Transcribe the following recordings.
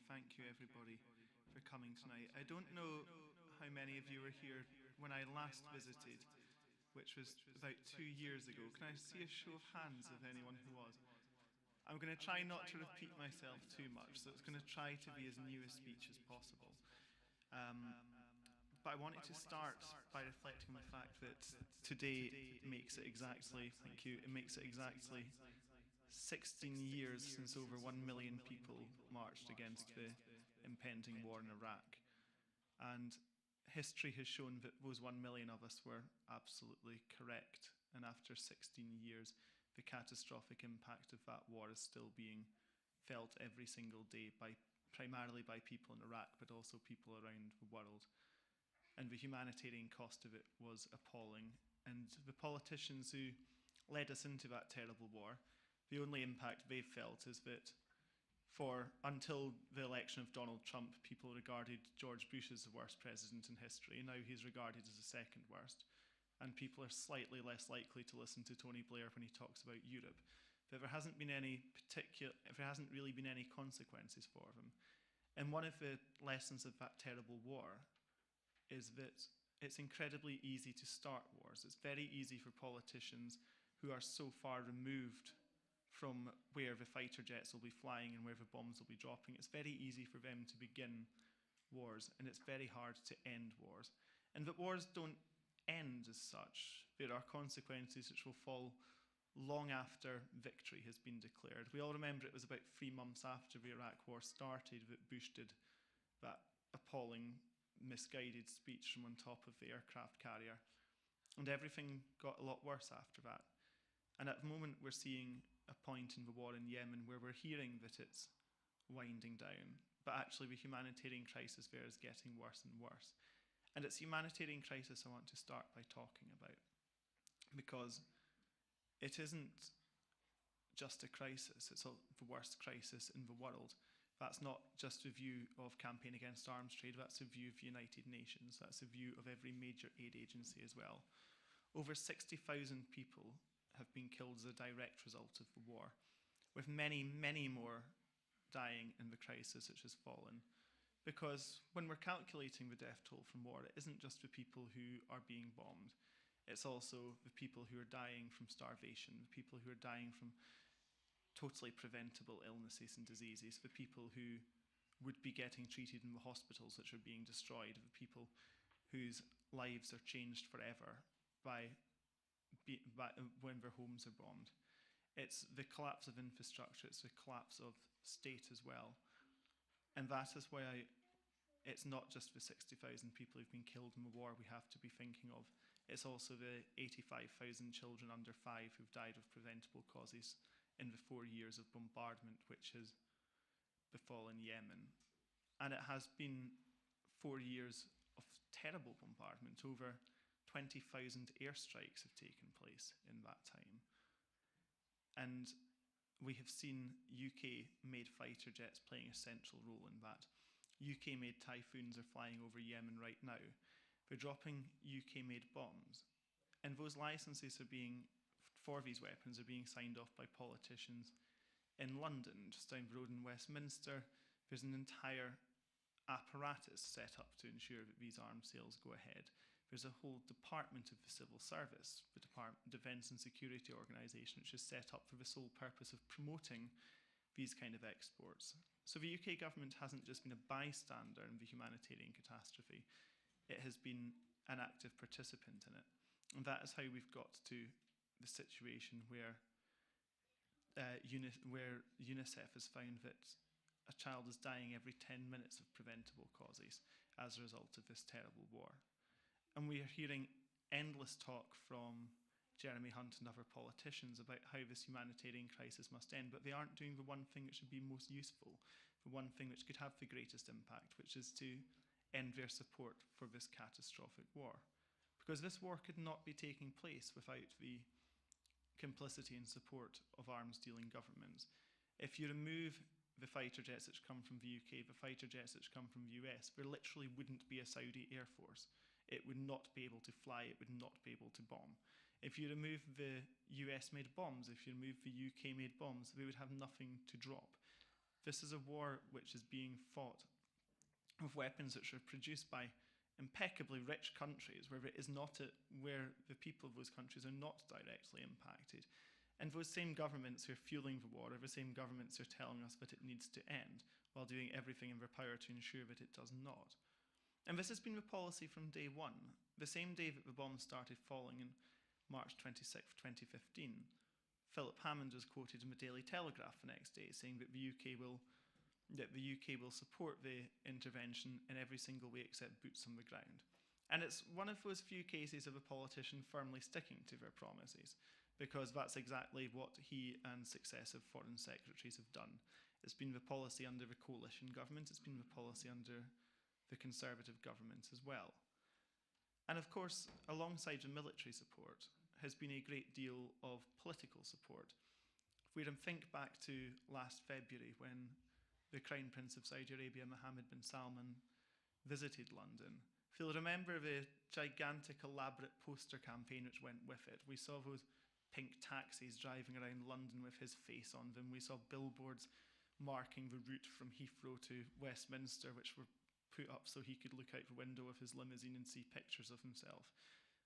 thank you everybody for coming tonight. I don't know how many of you were here when I last visited, which was about 2 years ago. Can I see a show of hands of anyone who was? I'm going to try not to repeat myself too much, so it's going to try to be as new a speech as possible. But I wanted to start by reflecting on the fact that today makes it exactly, thank you, it makes it exactly 16 years since over 1 million people marched against the impending war in Iraq. And history has shown that those 1 million of us were absolutely correct. And after 16 years, the catastrophic impact of that war is still being felt every single day, primarily by people in Iraq, but also people around the world. And the humanitarian cost of it was appalling. And the politicians who led us into that terrible war, the only impact they've felt is that until the election of Donald Trump, people regarded George Bush as the worst president in history. Now he's regarded as the second worst. And people are slightly less likely to listen to Tony Blair when he talks about Europe. But there hasn't really been any consequences for them. And one of the lessons of that terrible war is that it's incredibly easy to start wars. It's very easy for politicians who are so far removed from where the fighter jets will be flying and where the bombs will be dropping. It's very easy for them to begin wars, and it's very hard to end wars. And that wars don't end as such. There are consequences which will fall long after victory has been declared. We all remember it was about 3 months after the Iraq war started that Bush did that appalling, misguided speech from on top of the aircraft carrier. And everything got a lot worse after that. And at the moment we're seeing a point in the war in Yemen where we're hearing that it's winding down, but actually the humanitarian crisis there is getting worse and worse. And it's humanitarian crisis I want to start by talking about, because it isn't just a crisis, it's the worst crisis in the world. That's not just a view of Campaign Against Arms Trade, that's a view of the United Nations, that's a view of every major aid agency as well. Over 60,000 people have been killed as a direct result of the war, with many, many more dying in the crisis which has fallen. Because when we're calculating the death toll from war, it isn't just the people who are being bombed, it's also the people who are dying from starvation, the people who are dying from totally preventable illnesses and diseases, the people who would be getting treated in the hospitals which are being destroyed, the people whose lives are changed forever when their homes are bombed. It's the collapse of infrastructure, it's the collapse of state as well. And that is why it's not just the 60,000 people who've been killed in the war we have to be thinking of. It's also the 85,000 children under 5 who've died of preventable causes in the 4 years of bombardment which has befallen Yemen. And it has been 4 years of terrible bombardment. Over 20,000 airstrikes have taken place in that time. And we have seen UK-made fighter jets playing a central role in that. UK-made Typhoons are flying over Yemen right now. They're dropping UK-made bombs. And those licenses for these weapons are being signed off by politicians in London. Just down the road in Westminster, there's an entire apparatus set up to ensure that these arms sales go ahead. There's a whole department of the civil service, the Defence and Security Organisation, which is set up for the sole purpose of promoting these kind of exports. So the UK government hasn't just been a bystander in the humanitarian catastrophe, it has been an active participant in it. And that is how we've got to the situation where UNICEF has found that a child is dying every 10 minutes of preventable causes as a result of this terrible war. And we are hearing endless talk from Jeremy Hunt and other politicians about how this humanitarian crisis must end, but they aren't doing the one thing that should be most useful, the one thing which could have the greatest impact, which is to end their support for this catastrophic war. Because this war could not be taking place without the complicity and support of arms-dealing governments. If you remove the fighter jets which come from the UK, the fighter jets which come from the US, there literally wouldn't be a Saudi Air Force. It would not be able to fly, it would not be able to bomb. If you remove the US-made bombs, if you remove the UK-made bombs, they would have nothing to drop. This is a war which is being fought with weapons which are produced by impeccably rich countries where where the people of those countries are not directly impacted. And those same governments who are fueling the war are the same governments who are telling us that it needs to end, while doing everything in their power to ensure that it does not. And this has been the policy from day one. The same day that the bombs started falling in March 26, 2015, Philip Hammond was quoted in the Daily Telegraph the next day saying that the UK will support the intervention in every single way except boots on the ground. And it's one of those few cases of a politician firmly sticking to their promises, because that's exactly what he and successive foreign secretaries have done. It's been the policy under the coalition government, it's been the policy under the Conservative government as well. And of course, alongside the military support has been a great deal of political support. If we think back to last February when the Crown Prince of Saudi Arabia, Mohammed bin Salman, visited London, if you'll remember the gigantic, elaborate poster campaign which went with it, we saw those pink taxis driving around London with his face on them. We saw billboards marking the route from Heathrow to Westminster, which were put up so he could look out the window of his limousine and see pictures of himself.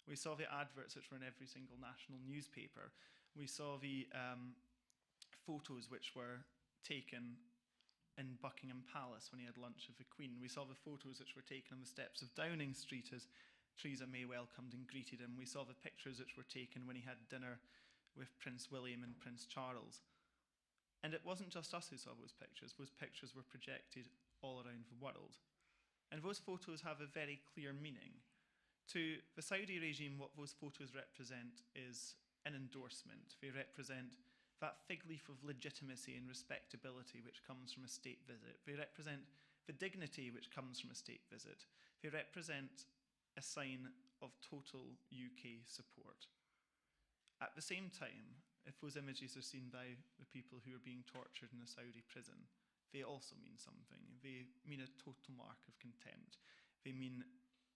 We saw the adverts which were in every single national newspaper. We saw the photos which were taken in Buckingham Palace when he had lunch with the Queen. We saw the photos which were taken on the steps of Downing Street as Theresa May welcomed and greeted him. We saw the pictures which were taken when he had dinner with Prince William and Prince Charles. And it wasn't just us who saw those pictures. Those pictures were projected all around the world. And those photos have a very clear meaning. To the Saudi regime, what those photos represent is an endorsement. They represent that fig leaf of legitimacy and respectability which comes from a state visit. They represent the dignity which comes from a state visit. They represent a sign of total UK support. At the same time, if those images are seen by the people who are being tortured in a Saudi prison, they also mean something. They mean a total mark of contempt. They mean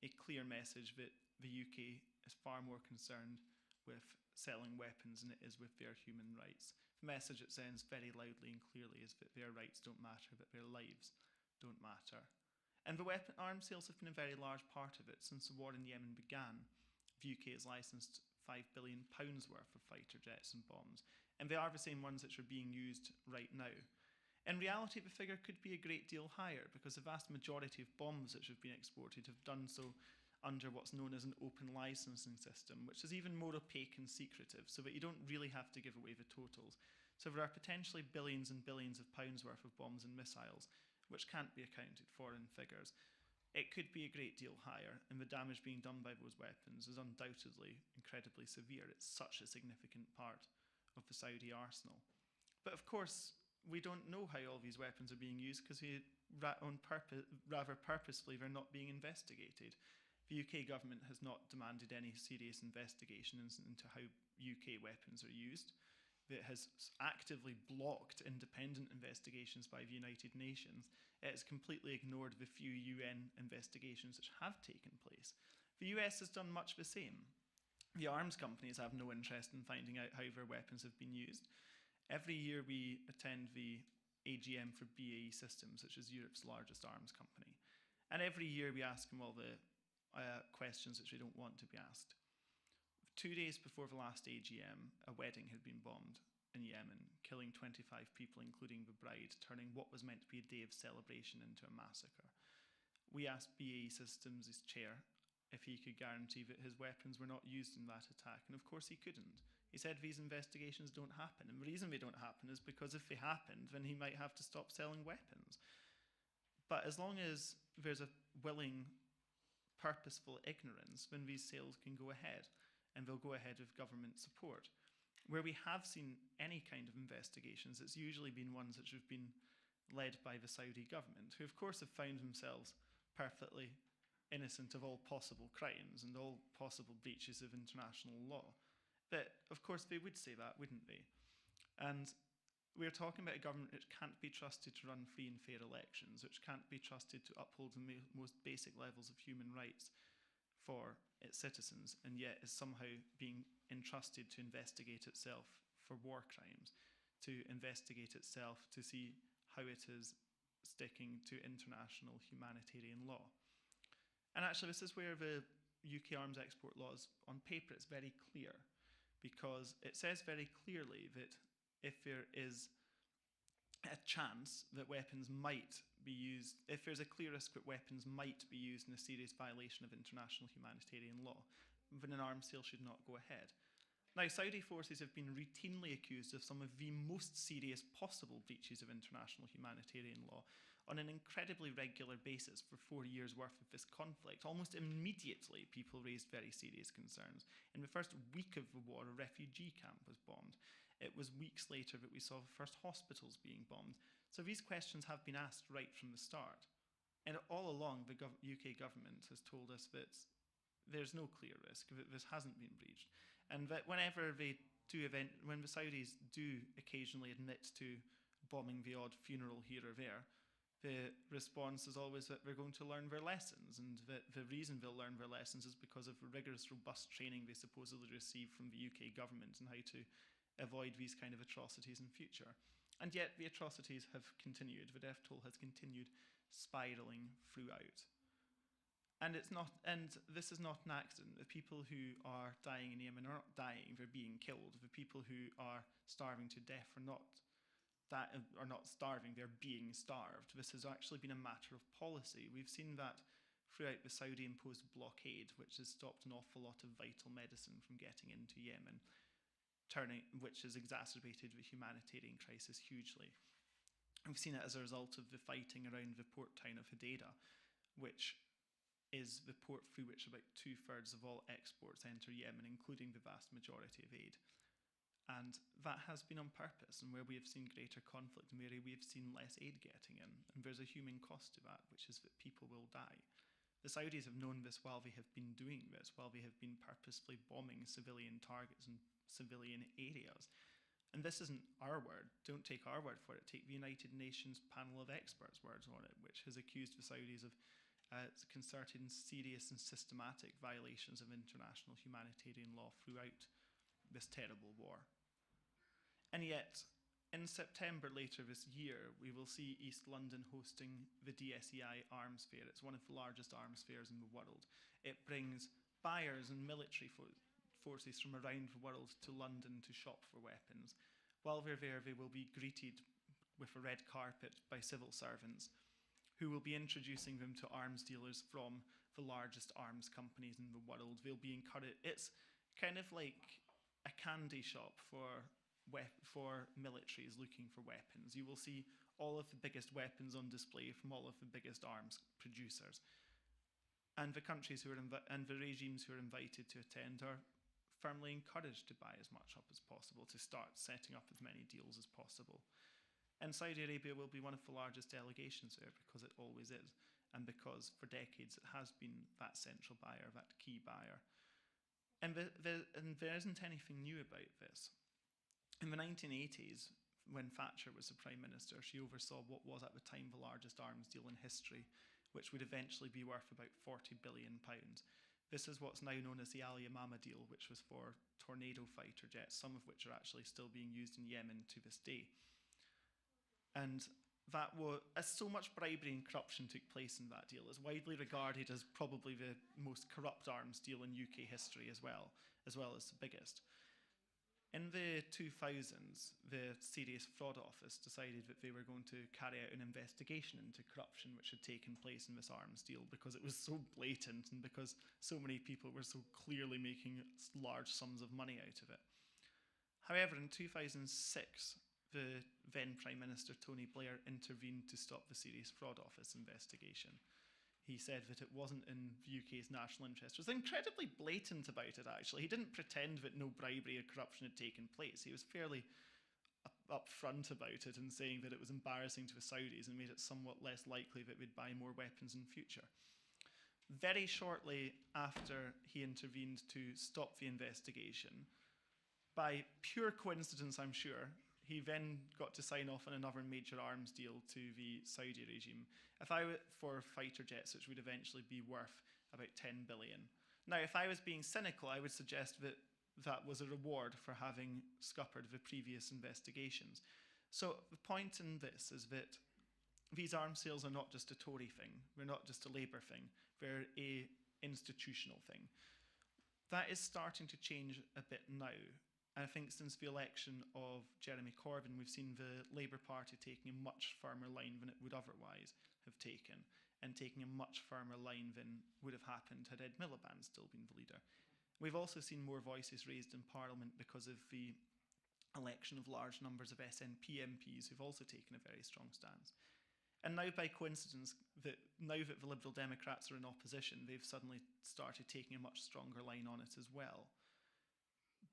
a clear message that the UK is far more concerned with selling weapons than it is with their human rights. The message it sends very loudly and clearly is that their rights don't matter, that their lives don't matter. And the weapon arms sales have been a very large part of it. Since the war in Yemen began, the UK has licensed £5 billion worth of fighter jets and bombs, and they are the same ones which are being used right now. In reality, the figure could be a great deal higher, because the vast majority of bombs which have been exported have done so under what's known as an open licensing system, which is even more opaque and secretive, so that you don't really have to give away the totals. So there are potentially billions and billions of pounds worth of bombs and missiles, which can't be accounted for in figures. It could be a great deal higher, and the damage being done by those weapons is undoubtedly incredibly severe. It's such a significant part of the Saudi arsenal. But of course, we don't know how all these weapons are being used, because rather purposefully they're not being investigated. The UK government has not demanded any serious investigations into how UK weapons are used. It has actively blocked independent investigations by the United Nations. It has completely ignored the few UN investigations which have taken place. The US has done much the same. The arms companies have no interest in finding out how their weapons have been used. Every year we attend the AGM for BAE Systems, which is Europe's largest arms company. And every year we ask them all the questions which we don't want to be asked. 2 days before the last AGM, a wedding had been bombed in Yemen, killing 25 people, including the bride, turning what was meant to be a day of celebration into a massacre. We asked BAE Systems' chair if he could guarantee that his weapons were not used in that attack, and of course he couldn't. He said these investigations don't happen, and the reason they don't happen is because if they happened, then he might have to stop selling weapons. But as long as there's a willing, purposeful ignorance, then these sales can go ahead, and they'll go ahead with government support. Where we have seen any kind of investigations, it's usually been ones which have been led by the Saudi government, who of course have found themselves perfectly innocent of all possible crimes and all possible breaches of international law. But of course they would say that, wouldn't they? And we're talking about a government which can't be trusted to run free and fair elections, which can't be trusted to uphold the most basic levels of human rights for its citizens, and yet is somehow being entrusted to investigate itself for war crimes, to investigate itself to see how it is sticking to international humanitarian law. And actually, this is where the UK arms export laws, on paper, it's very clear, because it says very clearly that if there is a chance that weapons might be used, if there's a clear risk that weapons might be used in a serious violation of international humanitarian law, then an arms sale should not go ahead. Now, Saudi forces have been routinely accused of some of the most serious possible breaches of international humanitarian law on an incredibly regular basis for 4 years' worth of this conflict. Almost immediately, people raised very serious concerns. In the first week of the war, a refugee camp was bombed. It was weeks later that we saw the first hospitals being bombed. So these questions have been asked right from the start. And all along, the UK government has told us that there's no clear risk, that this hasn't been breached. And that whenever they do when the Saudis do occasionally admit to bombing the odd funeral here or there, the response is always that they're going to learn their lessons, and that the reason they'll learn their lessons is because of the rigorous, robust training they supposedly receive from the UK government and how to avoid these kind of atrocities in future. And yet the atrocities have continued. The death toll has continued spiralling throughout. And this is not an accident. The people who are dying in Yemen are not dying, they're being killed. The people who are starving to death are not starving, they're being starved. This has actually been a matter of policy. We've seen that throughout the Saudi-imposed blockade, which has stopped an awful lot of vital medicine from getting into Yemen, which has exacerbated the humanitarian crisis hugely. We've seen it as a result of the fighting around the port town of Hodeidah, which is the port through which about 2/3 of all exports enter Yemen, including the vast majority of aid. And that has been on purpose, and where we have seen greater conflict and where we have seen less aid getting in. And there's a human cost to that, which is that people will die. The Saudis have known this while they have been doing this, while they have been purposefully bombing civilian targets and civilian areas. And this isn't our word. Don't take our word for it. Take the United Nations panel of experts' words on it, which has accused the Saudis of concerted and serious and systematic violations of international humanitarian law throughout this terrible war. And yet, in September later this year, we will see East London hosting the DSEI Arms Fair. It's one of the largest arms fairs in the world. It brings buyers and military forces from around the world to London to shop for weapons. While they're there, they will be greeted with a red carpet by civil servants who will be introducing them to arms dealers from the largest arms companies in the world. They'll be encouraged. It's kind of like a candy shop for militaries looking for weapons. You will see all of the biggest weapons on display from all of the biggest arms producers. And the countries and the regimes who are invited to attend are firmly encouraged to buy as much up as possible, to start setting up as many deals as possible. And Saudi Arabia will be one of the largest delegations there, because it always is, and because for decades it has been that central buyer, that key buyer. And there isn't anything new about this. In the 1980s, when Thatcher was the Prime Minister, she oversaw what was at the time the largest arms deal in history, which would eventually be worth about £40 billion. This is what's now known as the Al Yamama deal, which was for Tornado fighter jets, some of which are actually still being used in Yemen to this day. And that was, as so much bribery and corruption took place in that deal, it's widely regarded as probably the most corrupt arms deal in UK history as well as the biggest. In the 2000s, the Serious Fraud Office decided that they were going to carry out an investigation into corruption which had taken place in this arms deal, because it was so blatant and because so many people were so clearly making large sums of money out of it. However, in 2006, the then Prime Minister Tony Blair intervened to stop the Serious Fraud Office investigation. He said that it wasn't in the UK's national interest. He was incredibly blatant about it, actually. He didn't pretend that no bribery or corruption had taken place. He was fairly upfront about it and saying that it was embarrassing to the Saudis and made it somewhat less likely that we'd buy more weapons in future. Very shortly after he intervened to stop the investigation, by pure coincidence, I'm sure, he then got to sign off on another major arms deal to the Saudi regime for fighter jets, which would eventually be worth about 10 billion. Now, if I was being cynical, I would suggest that that was a reward for having scuppered the previous investigations. So the point in this is that these arms sales are not just a Tory thing, they're not just a Labour thing, they're a institutional thing. That is starting to change a bit now. And I think since the election of Jeremy Corbyn, we've seen the Labour Party taking a much firmer line than it would otherwise have taken, and taking a much firmer line than would have happened had Ed Miliband still been the leader. We've also seen more voices raised in Parliament because of the election of large numbers of SNP MPs who've also taken a very strong stance. And now, by coincidence, now that the Liberal Democrats are in opposition, they've suddenly started taking a much stronger line on it as well.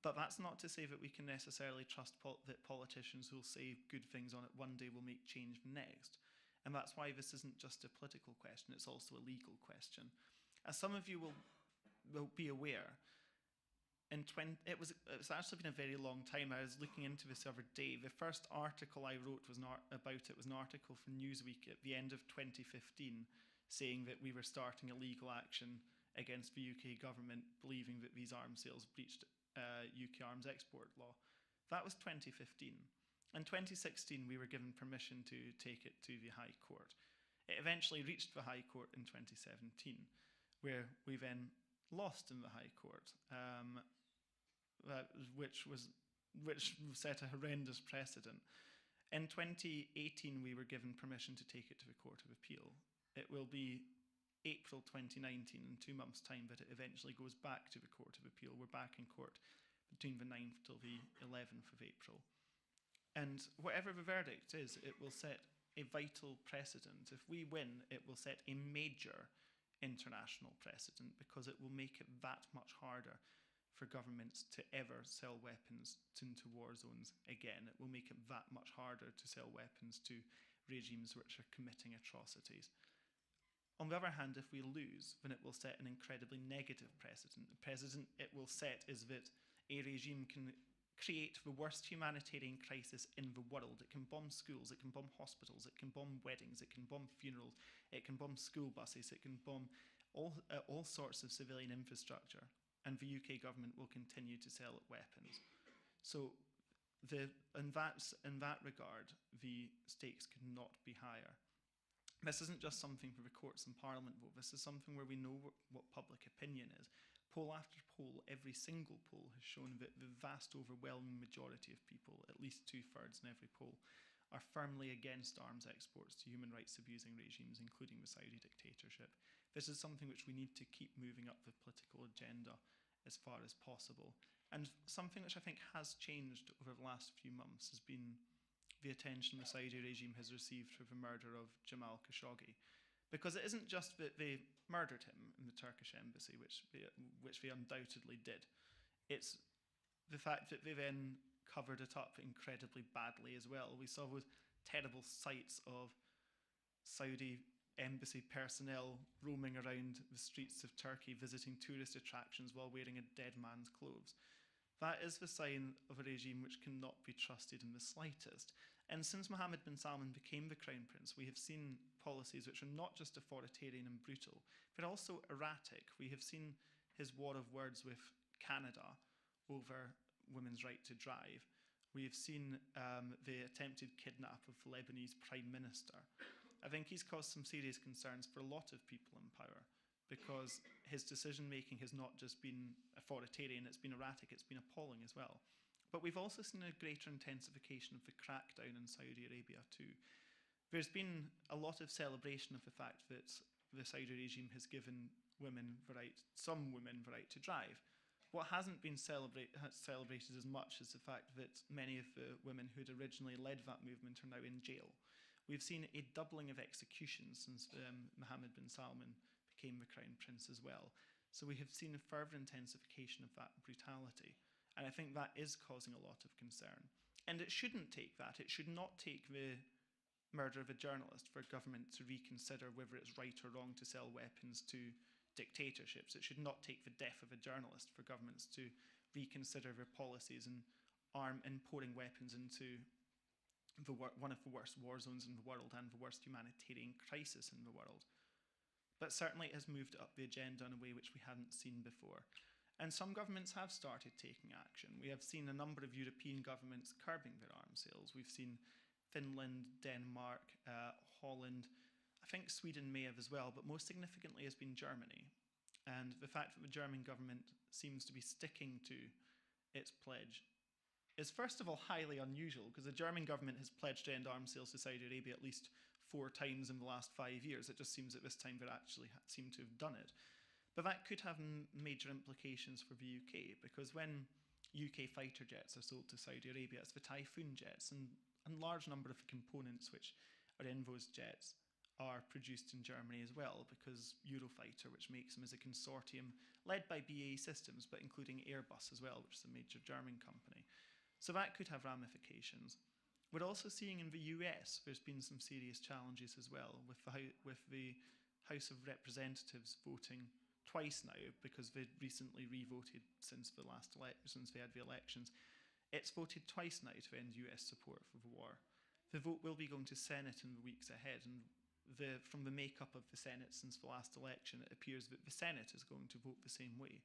But that's not to say that we can necessarily trust that politicians who will say good things on it one day will make change the next. And that's why this isn't just a political question, it's also a legal question. As some of you will be aware, it's actually been a very long time. I was looking into this the other day. The first article I wrote about it was an article from Newsweek at the end of 2015 saying that we were starting a legal action against the UK government, believing that these arms sales breached UK arms export law. That was 2015. In 2016, we were given permission to take it to the High Court. It eventually reached the High Court in 2017, where we then lost in the High Court, which set a horrendous precedent. In 2018, we were given permission to take it to the Court of Appeal. It will be April 2019, in 2 months' time, that it eventually goes back to the Court of Appeal. We're back in court between the 9th till the 11th of April. And whatever the verdict is, it will set a vital precedent. If we win, it will set a major international precedent, because it will make it that much harder for governments to ever sell weapons into war zones again. It will make it that much harder to sell weapons to regimes which are committing atrocities. On the other hand, if we lose, then it will set an incredibly negative precedent. The precedent it will set is that a regime can create the worst humanitarian crisis in the world. It can bomb schools, it can bomb hospitals, it can bomb weddings, it can bomb funerals, it can bomb school buses, it can bomb all sorts of civilian infrastructure, and the UK government will continue to sell it weapons. So in that regard, the stakes could not be higher. This isn't just something for the courts and Parliament vote. This is something where we know what public opinion is. Poll after poll, every single poll has shown that the vast overwhelming majority of people, at least 2/3 in every poll, are firmly against arms exports to human rights abusing regimes, including the Saudi dictatorship. This is something which we need to keep moving up the political agenda as far as possible. And something which I think has changed over the last few months has been the attention the Saudi regime has received for the murder of Jamal Khashoggi. Because it isn't just that they murdered him in the Turkish embassy, which they undoubtedly did. It's the fact that they then covered it up incredibly badly as well. We saw those terrible sights of Saudi embassy personnel roaming around the streets of Turkey, visiting tourist attractions while wearing a dead man's clothes. That is the sign of a regime which cannot be trusted in the slightest. And since Mohammed bin Salman became the crown prince, we have seen policies which are not just authoritarian and brutal, but also erratic. We have seen his war of words with Canada over women's right to drive. We have seen the attempted kidnap of the Lebanese prime minister. I think he's caused some serious concerns for a lot of people in power, because his decision-making has not just been authoritarian, it's been erratic, it's been appalling as well. But we've also seen a greater intensification of the crackdown in Saudi Arabia too. There's been a lot of celebration of the fact that the Saudi regime has given some women the right to drive. What hasn't been celebrated as much is the fact that many of the women who'd originally led that movement are now in jail. We've seen a doubling of executions since Mohammed bin Salman became the crown prince as well. So we have seen a further intensification of that brutality. And I think that is causing a lot of concern. And it shouldn't take that. It should not take the murder of a journalist for a government to reconsider whether it's right or wrong to sell weapons to dictatorships. It should not take the death of a journalist for governments to reconsider their policies and pouring weapons into one of the worst war zones in the world and the worst humanitarian crisis in the world. But certainly it has moved up the agenda in a way which we hadn't seen before. And some governments have started taking action. We have seen a number of European governments curbing their arms sales. We've seen Finland, Denmark, Holland. I think Sweden may have as well, but most significantly has been Germany. And the fact that the German government seems to be sticking to its pledge is first of all highly unusual, because the German government has pledged to end arms sales to Saudi Arabia at least 4 times in the last 5 years. It just seems that this time they actually seem to have done it. But that could have major implications for the UK, because when UK fighter jets are sold to Saudi Arabia, it's the Typhoon jets, and a large number of the components which are in those jets are produced in Germany as well, because Eurofighter, which makes them, is a consortium led by BAE Systems, but including Airbus as well, which is a major German company. So that could have ramifications. We're also seeing in the US, there's been some serious challenges as well, with the House of Representatives voting twice now, because they recently re-voted since they had the elections. It's voted twice now to end US support for the war. The vote will be going to Senate in the weeks ahead, and from the makeup of the Senate since the last election, it appears that the Senate is going to vote the same way.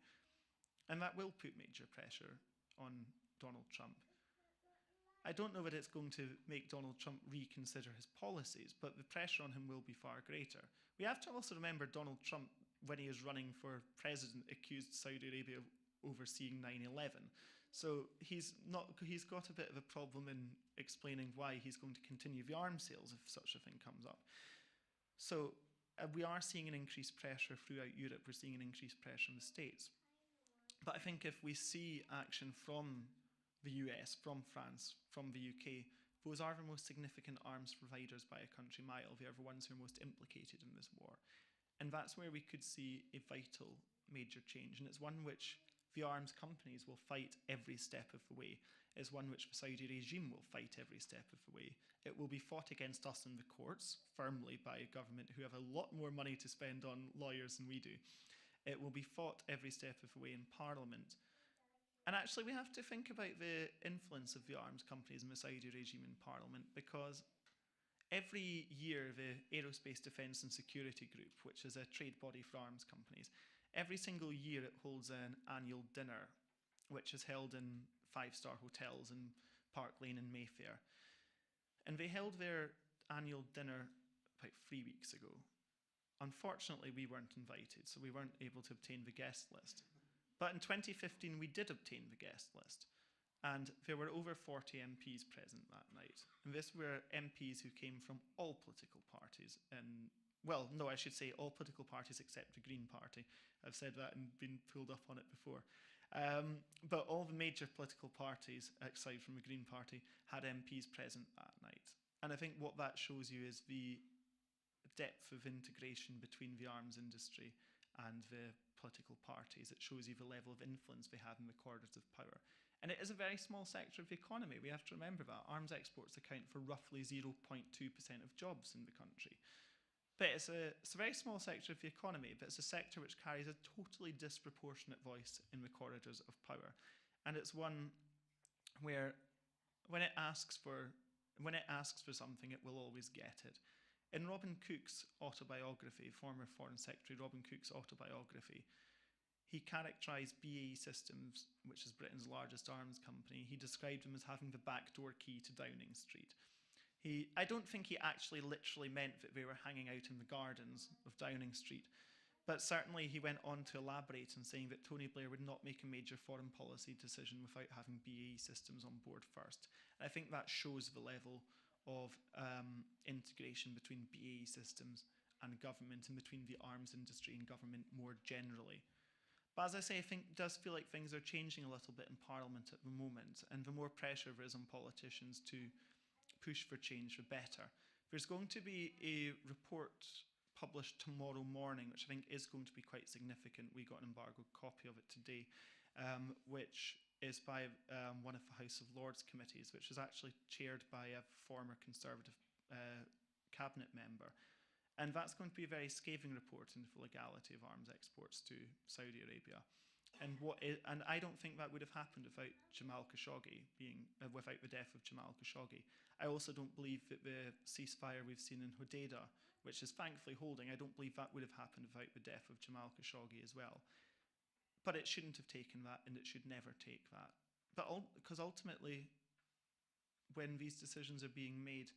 And that will put major pressure on Donald Trump. I don't know that it's going to make Donald Trump reconsider his policies, but the pressure on him will be far greater. We have to also remember Donald Trump, when he was running for president, accused Saudi Arabia of overseeing 9/11. So he's got a bit of a problem in explaining why he's going to continue the arms sales if such a thing comes up. So we are seeing an increased pressure throughout Europe. We're seeing an increased pressure in the States. But I think if we see action from the US, from France, from the UK, those are the most significant arms providers by a country mile. They are the ones who are most implicated in this war. And that's where we could see a vital major change. And it's one which the arms companies will fight every step of the way. It's one which the Saudi regime will fight every step of the way. It will be fought against us in the courts, firmly by a government who have a lot more money to spend on lawyers than we do. It will be fought every step of the way in Parliament. And actually, we have to think about the influence of the arms companies and the Saudi regime in Parliament, because every year the Aerospace Defence and Security Group, which is a trade body for arms companies, every single year it holds an annual dinner, which is held in 5-star hotels in Park Lane and Mayfair. And they held their annual dinner about 3 weeks ago. Unfortunately, we weren't invited, so we weren't able to obtain the guest list. But in 2015, we did obtain the guest list. And there were over 40 MPs present that night. And this were MPs who came from all political parties. Well, no, I should say all political parties except the Green Party. I've said that and been pulled up on it before. But all the major political parties, aside from the Green Party, had MPs present that night. And I think what that shows you is the depth of integration between the arms industry and the political parties. It shows you the level of influence they have in the corridors of power. And it is a very small sector of the economy. We have to remember that. Arms exports account for roughly 0.2% of jobs in the country. But it's a very small sector of the economy, but it's a sector which carries a totally disproportionate voice in the corridors of power. And it's one where when it asks for something, it will always get it. In Robin Cook's autobiography, former Foreign Secretary Robin Cook's autobiography, he characterised BAE Systems, which is Britain's largest arms company. He described them as having the backdoor key to Downing Street. I don't think he actually literally meant that they were hanging out in the gardens of Downing Street, but certainly he went on to elaborate in saying that Tony Blair would not make a major foreign policy decision without having BAE Systems on board first. And I think that shows the level of integration between BAE Systems and government, and between the arms industry and government more generally. But as I say, I think it does feel like things are changing a little bit in Parliament at the moment, and the more pressure there is on politicians to push for change, the better. There's going to be a report published tomorrow morning, which I think is going to be quite significant. We got an embargoed copy of it today, which is by one of the House of Lords committees, which is actually chaired by a former Conservative cabinet member. And that's going to be a very scathing report into the legality of arms exports to Saudi Arabia. And I don't think that would have happened without Jamal Khashoggi without the death of Jamal Khashoggi. I also don't believe that the ceasefire we've seen in Hodeidah, which is thankfully holding, I don't believe that would have happened without the death of Jamal Khashoggi as well. But it shouldn't have taken that, and it should never take that. Because ultimately, when these decisions are being made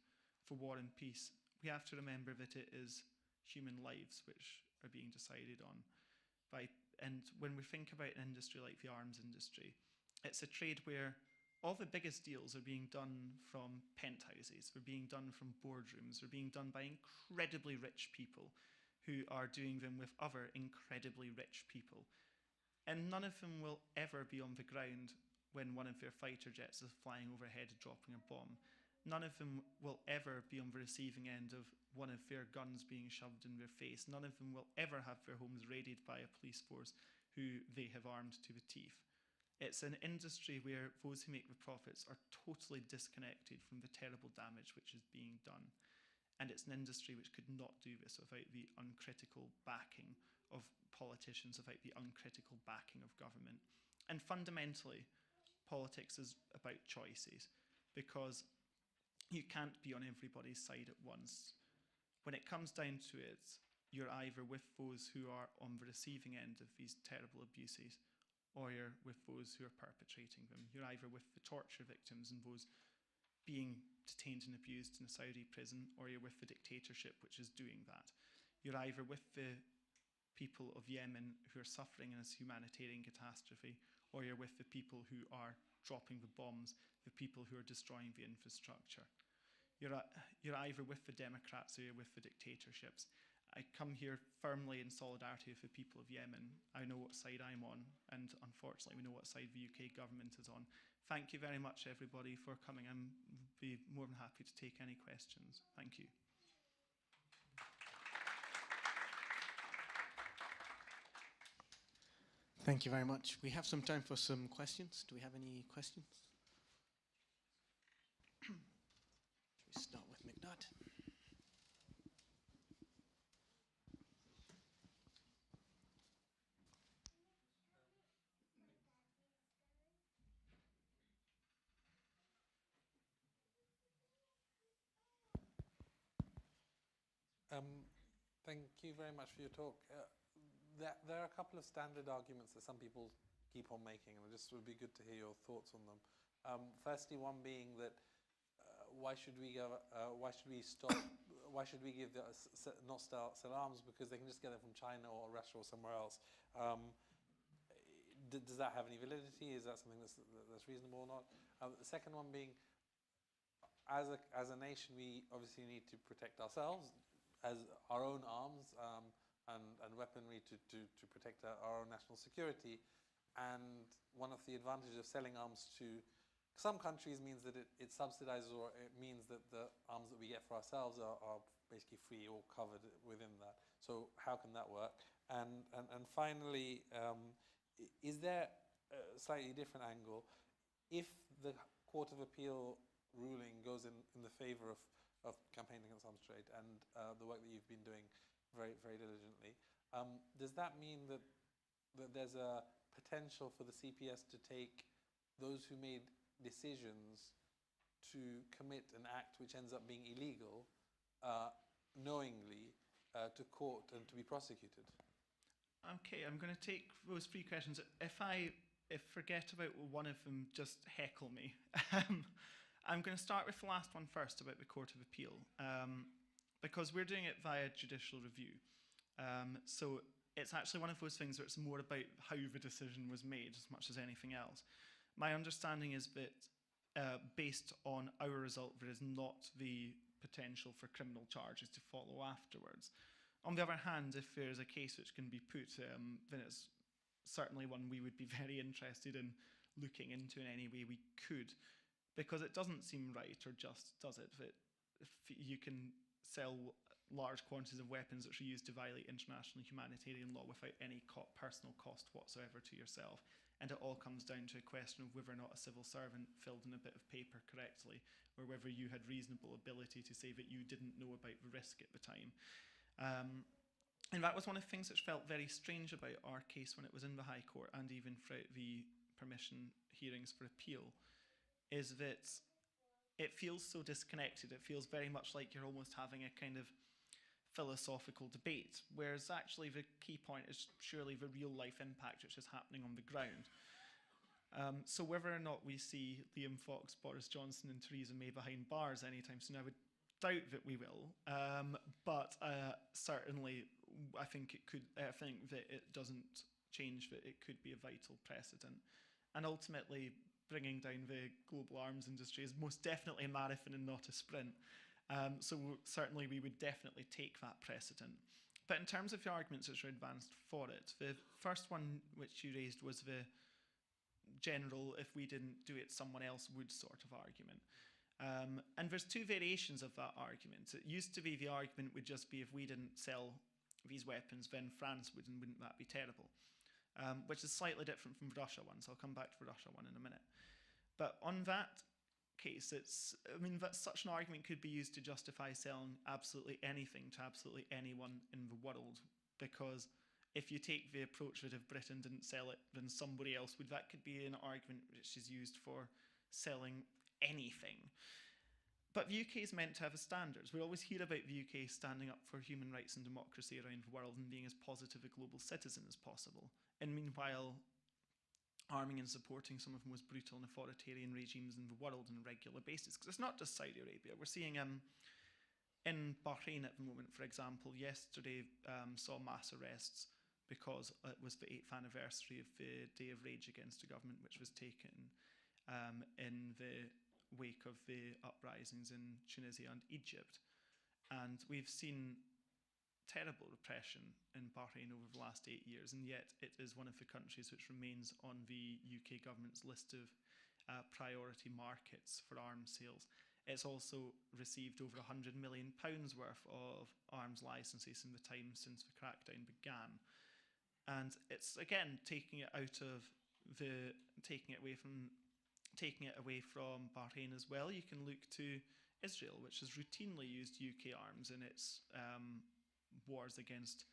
for war and peace, we have to remember that it is human lives which are being decided on. And when we think about an industry like the arms industry, it's a trade where all the biggest deals are being done from penthouses, they're being done from boardrooms, they're being done by incredibly rich people who are doing them with other incredibly rich people. And none of them will ever be on the ground when one of their fighter jets is flying overhead dropping a bomb. None of them will ever be on the receiving end of one of their guns being shoved in their face. None of them will ever have their homes raided by a police force who they have armed to the teeth. It's an industry where those who make the profits are totally disconnected from the terrible damage which is being done. And it's an industry which could not do this without the uncritical backing of politicians, without the uncritical backing of government. And fundamentally, politics is about choices, because you can't be on everybody's side at once. When it comes down to it, you're either with those who are on the receiving end of these terrible abuses, or you're with those who are perpetrating them. You're either with the torture victims and those being detained and abused in a Saudi prison, or you're with the dictatorship which is doing that. You're either with the people of Yemen who are suffering in this humanitarian catastrophe, or you're with the people who are dropping the bombs, the people who are destroying the infrastructure. You're either with the Democrats or you're with the dictatorships. I come here firmly in solidarity with the people of Yemen. I know what side I'm on, and unfortunately we know what side the UK government is on. Thank you very much, everybody, for coming. I'd be more than happy to take any questions. Thank you. Thank you very much. We have some time for some questions. Do we have any questions? Should we start with McNutt? Thank you very much for your talk. There are a couple of standard arguments that some people keep on making, and it just would be good to hear your thoughts on them. Firstly, one being that why should we stop? Why should we give not sell arms, because they can just get them from China or Russia or somewhere else? Does that have any validity? Is that something that's reasonable or not? The second one being, as a nation, we obviously need to protect ourselves as our own arms and weaponry to protect our own national security. And one of the advantages of selling arms to some countries means that it subsidizes, or it means that the arms that we get for ourselves are basically free or covered within that. So how can that work? And finally, is there a slightly different angle? If the Court of Appeal ruling goes in the favor of campaigning against arms trade and the work that you've been doing very, very diligently, does that mean that there's a potential for the CPS to take those who made decisions to commit an act which ends up being illegal knowingly to court and to be prosecuted? Okay, I'm going to take those three questions. If I forget about one of them, just heckle me. I'm going to start with the last one first, about the Court of Appeal, because we're doing it via judicial review. So it's actually one of those things where it's more about how the decision was made as much as anything else. My understanding is that based on our result, there is not the potential for criminal charges to follow afterwards. On the other hand, if there is a case which can be put, then it's certainly one we would be very interested in looking into in any way we could. Because it doesn't seem right or just, does it? That if you can sell large quantities of weapons which are used to violate international humanitarian law without any personal cost whatsoever to yourself. And it all comes down to a question of whether or not a civil servant filled in a bit of paper correctly, or whether you had reasonable ability to say that you didn't know about the risk at the time. And that was one of the things which felt very strange about our case when it was in the High Court, and even throughout the permission hearings for appeal, is that it feels so disconnected. It feels very much like you're almost having a kind of philosophical debate, whereas actually the key point is surely the real life impact which is happening on the ground. So whether or not we see Liam Fox, Boris Johnson and Theresa May behind bars anytime soon, I would doubt that we will, but certainly I think it could. I think that it doesn't change that it could be a vital precedent, and ultimately bringing down the global arms industry is most definitely a marathon and not a sprint. So certainly we would definitely take that precedent. But in terms of the arguments which are advanced for it, the first one which you raised was the general, if we didn't do it, someone else would sort of argument. And there's two variations of that argument. It used to be the argument would just be if we didn't sell these weapons, then France would, and wouldn't that be terrible? Which is slightly different from the Russia one, so I'll come back to the Russia one in a minute. But on that case, that such an argument could be used to justify selling absolutely anything to absolutely anyone in the world, because if you take the approach that if Britain didn't sell it, then somebody else would, that could be an argument which is used for selling anything. But the UK is meant to have standards. We always hear about the UK standing up for human rights and democracy around the world and being as positive a global citizen as possible. And meanwhile, arming and supporting some of the most brutal and authoritarian regimes in the world on a regular basis. Because it's not just Saudi Arabia. We're seeing in Bahrain at the moment, for example, yesterday saw mass arrests because it was the 8th anniversary of the Day of Rage Against the Government, which was taken in the wake of the uprisings in Tunisia and Egypt. And we've seen terrible repression in Bahrain over the last 8 years, and yet it is one of the countries which remains on the UK government's list of priority markets for arms sales. It's also received over £100 million worth of arms licenses in the time since the crackdown began. And it's again taking it away from Bahrain as well. You can look to Israel, which has routinely used UK arms in its wars against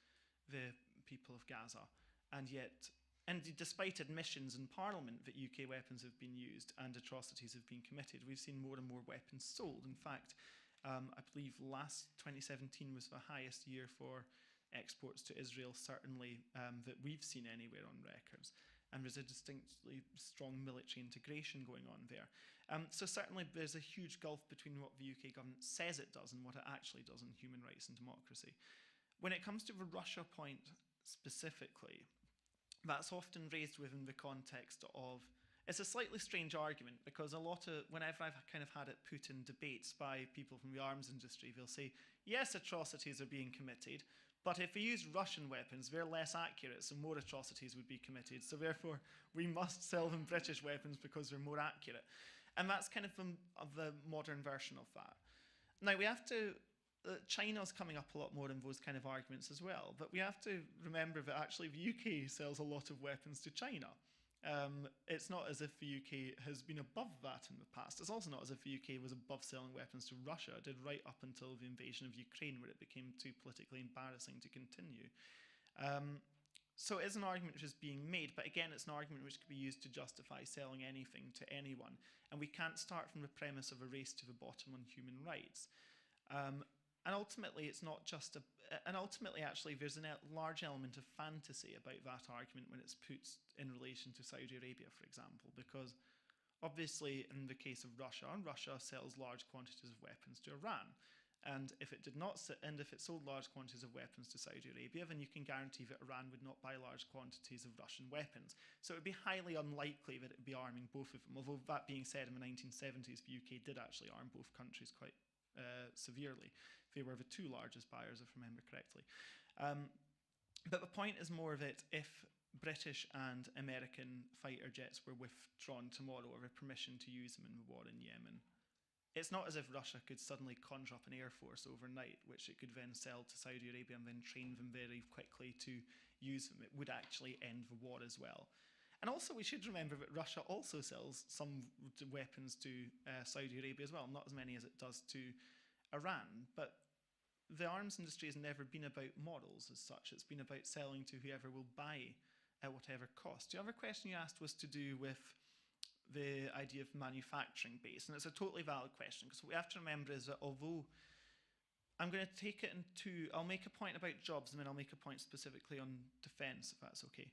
the people of Gaza, and despite admissions in Parliament that UK weapons have been used and atrocities have been committed, we've seen more and more weapons sold. In fact, I believe last 2017 was the highest year for exports to Israel, certainly that we've seen anywhere on records. And there's a distinctly strong military integration going on there. So certainly there's a huge gulf between what the UK government says it does and what it actually does in human rights and democracy. When it comes to the Russia point specifically, that's often raised within the context of, it's a slightly strange argument, because whenever I've kind of had it put in debates by people from the arms industry, they'll say, yes, atrocities are being committed, but if we use Russian weapons, they're less accurate, so more atrocities would be committed. So therefore, we must sell them British weapons because they're more accurate. And that's kind of the modern version of that. Now, we have to... China's coming up a lot more in those kind of arguments as well, but we have to remember that actually the UK sells a lot of weapons to China. It's not as if the UK has been above that in the past. It's also not as if the UK was above selling weapons to Russia. It did right up until the invasion of Ukraine, where it became too politically embarrassing to continue. So it is an argument which is being made, but again, it's an argument which could be used to justify selling anything to anyone. And we can't start from the premise of a race to the bottom on human rights. And ultimately, it's not just ultimately, actually, there's a large element of fantasy about that argument when it's put in relation to Saudi Arabia, for example, because obviously, in the case of Russia, Russia sells large quantities of weapons to Iran. And if it sold large quantities of weapons to Saudi Arabia, then you can guarantee that Iran would not buy large quantities of Russian weapons. So it would be highly unlikely that it would be arming both of them. Although that being said, in the 1970s, the UK did actually arm both countries quite severely. They were the two largest buyers, if I remember correctly. But the point is more that if British and American fighter jets were withdrawn tomorrow, or a permission to use them in the war in Yemen, it's not as if Russia could suddenly conjure up an air force overnight, which it could then sell to Saudi Arabia and then train them very quickly to use them. It would actually end the war as well. And also, we should remember that Russia also sells some weapons to Saudi Arabia as well, not as many as it does to Iran, but the arms industry has never been about models as such. It's been about selling to whoever will buy at whatever cost. The other question you asked was to do with the idea of manufacturing base, and it's a totally valid question, because what we have to remember is that although I'm going to take it in two, I'll make a point about jobs and then I'll make a point specifically on defence, if that's okay.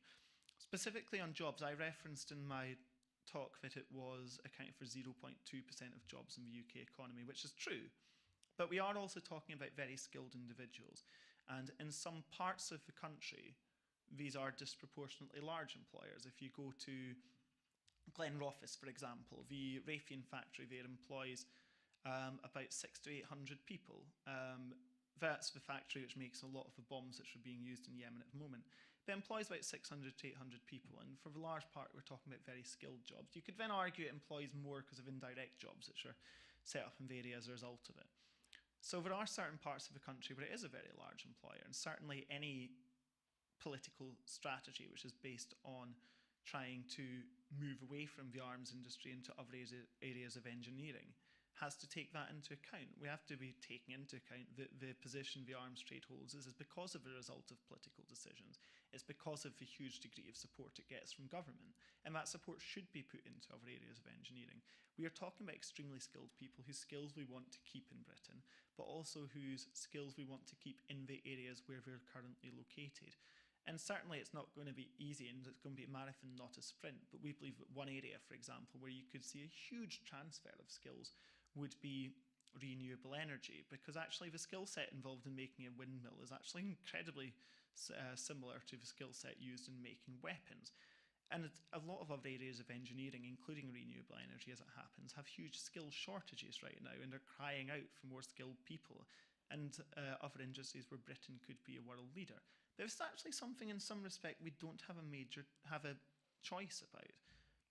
Specifically on jobs, I referenced in my talk that it was accounting for 0.2% of jobs in the UK economy, which is true. But we are also talking about very skilled individuals. And in some parts of the country, these are disproportionately large employers. If you go to Glenrothes, for example, the Raytheon factory there employs about 600 to 800 people. That's the factory which makes a lot of the bombs which are being used in Yemen at the moment. It employs about 600 to 800 people, and for the large part, we're talking about very skilled jobs. You could then argue it employs more because of indirect jobs which are set up in the area as a result of it. So there are certain parts of the country where it is a very large employer, and certainly any political strategy which is based on trying to move away from the arms industry into other areas of engineering has to take that into account. We have to be taking into account that the position the arms trade holds is because of the result of political decisions. It's because of the huge degree of support it gets from government, and that support should be put into other areas of engineering. We are talking about extremely skilled people whose skills we want to keep in Britain, but also whose skills we want to keep in the areas where they're currently located. And certainly it's not going to be easy, and it's going to be a marathon, not a sprint, but we believe that one area, for example, where you could see a huge transfer of skills would be renewable energy, because actually the skill set involved in making a windmill is actually incredibly similar to the skill set used in making weapons. And a lot of other areas of engineering, including renewable energy as it happens, have huge skill shortages right now, and they're crying out for more skilled people, and other industries where Britain could be a world leader. But it's actually something in some respect we don't have a choice about,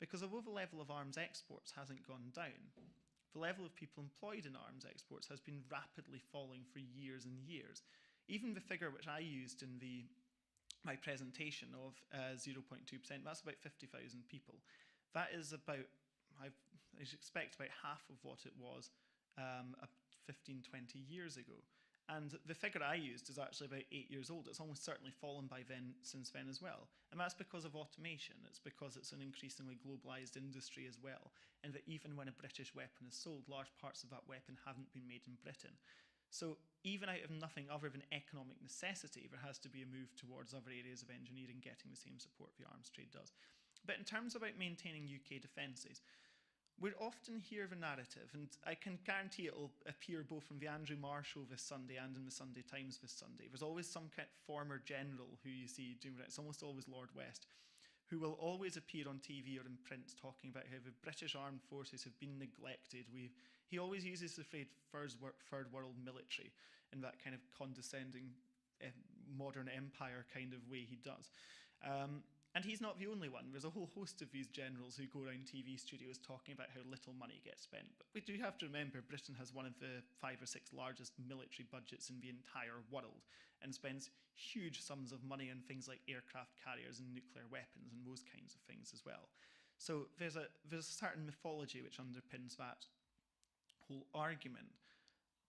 because although the level of arms exports hasn't gone down, the level of people employed in arms exports has been rapidly falling for years and years. Even the figure which I used in my presentation of 0.2%, that's about 50,000 people. That is about, I expect, about half of what it was 15, 20 years ago. And the figure I used is actually about 8 years old. It's almost certainly fallen since then as well. And that's because of automation. It's because it's an increasingly globalized industry as well. And that even when a British weapon is sold, large parts of that weapon haven't been made in Britain. So even out of nothing other than economic necessity, there has to be a move towards other areas of engineering getting the same support the arms trade does. But in terms about maintaining UK defences, we often hear the narrative, and I can guarantee it will appear both from the Andrew Marr show this Sunday and in the Sunday Times this Sunday. There's always some kind of former general who you see doing it. It's almost always Lord West, who will always appear on TV or in print talking about how the British armed forces have been neglected. He always uses the phrase third world military in that kind of condescending modern empire kind of way he does. And he's not the only one. There's a whole host of these generals who go around TV studios talking about how little money gets spent. But we do have to remember Britain has one of the 5 or 6 largest military budgets in the entire world, and spends huge sums of money on things like aircraft carriers and nuclear weapons and those kinds of things as well. So there's a certain mythology which underpins that whole argument.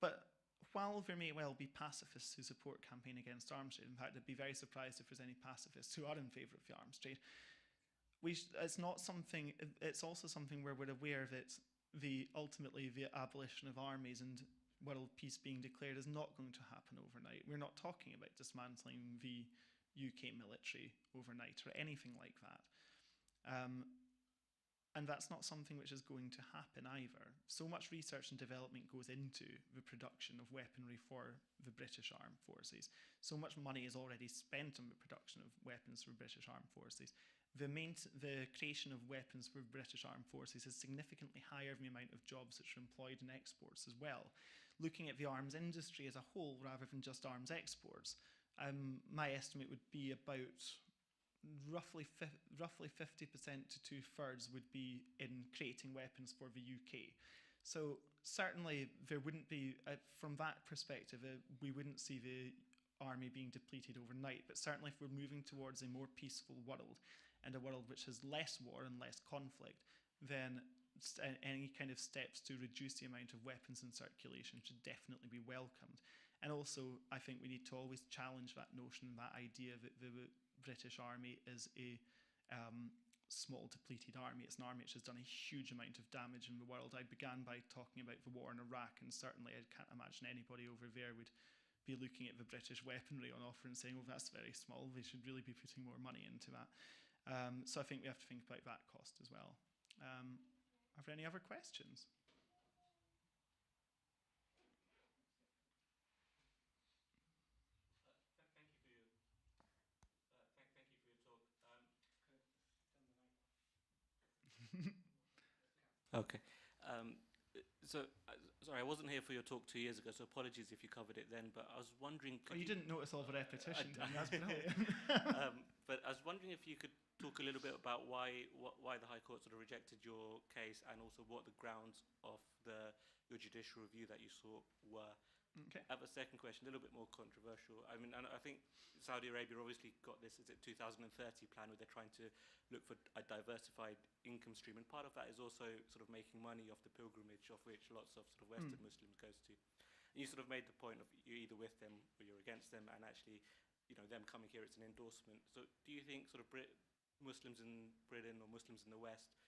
But while there may well be pacifists who support campaign against arms trade, in fact I'd be very surprised if there's any pacifists who are in favour of the arms trade, it's also something where we're aware that ultimately the abolition of armies and world peace being declared is not going to happen overnight. We're not talking about dismantling the UK military overnight or anything like that. And that's not something which is going to happen either. So much research and development goes into the production of weaponry for the British Armed Forces. So much money is already spent on the production of weapons for British Armed Forces. The creation of weapons for British Armed Forces is significantly higher than the amount of jobs which are employed in exports as well. Looking at the arms industry as a whole rather than just arms exports, my estimate would be about roughly 50% to 2/3 would be in creating weapons for the UK. So certainly there wouldn't be, from that perspective, we wouldn't see the army being depleted overnight, but certainly if we're moving towards a more peaceful world and a world which has less war and less conflict, then any kind of steps to reduce the amount of weapons in circulation should definitely be welcomed. And also, I think we need to always challenge that notion, that idea that the British Army is a small depleted army. It's an army which has done a huge amount of damage in the world. I began by talking about the war in Iraq, and certainly I can't imagine anybody over there would be looking at the British weaponry on offer and saying, oh, that's very small, they should really be putting more money into that. So I think we have to think about that cost as well. Are there any other questions? Okay. Sorry, I wasn't here for your talk 2 years ago, so apologies if you covered it then, but I was wondering... Oh, you didn't notice all the repetition, Dan, that's brilliant. But I was wondering if you could talk a little bit about why the High Court sort of rejected your case, and also what the grounds of your judicial review that you saw were. Okay. I have a second question, a little bit more controversial. I mean, I think Saudi Arabia obviously got this, is it 2030 plan, where they're trying to look for a diversified income stream, and part of that is also sort of making money off the pilgrimage, of which lots of sort of Western Muslims goes to. And you sort of made the point of you're either with them or you're against them, and actually, you know, them coming here, it's an endorsement. So do you think sort of Muslims in Britain or Muslims in the West,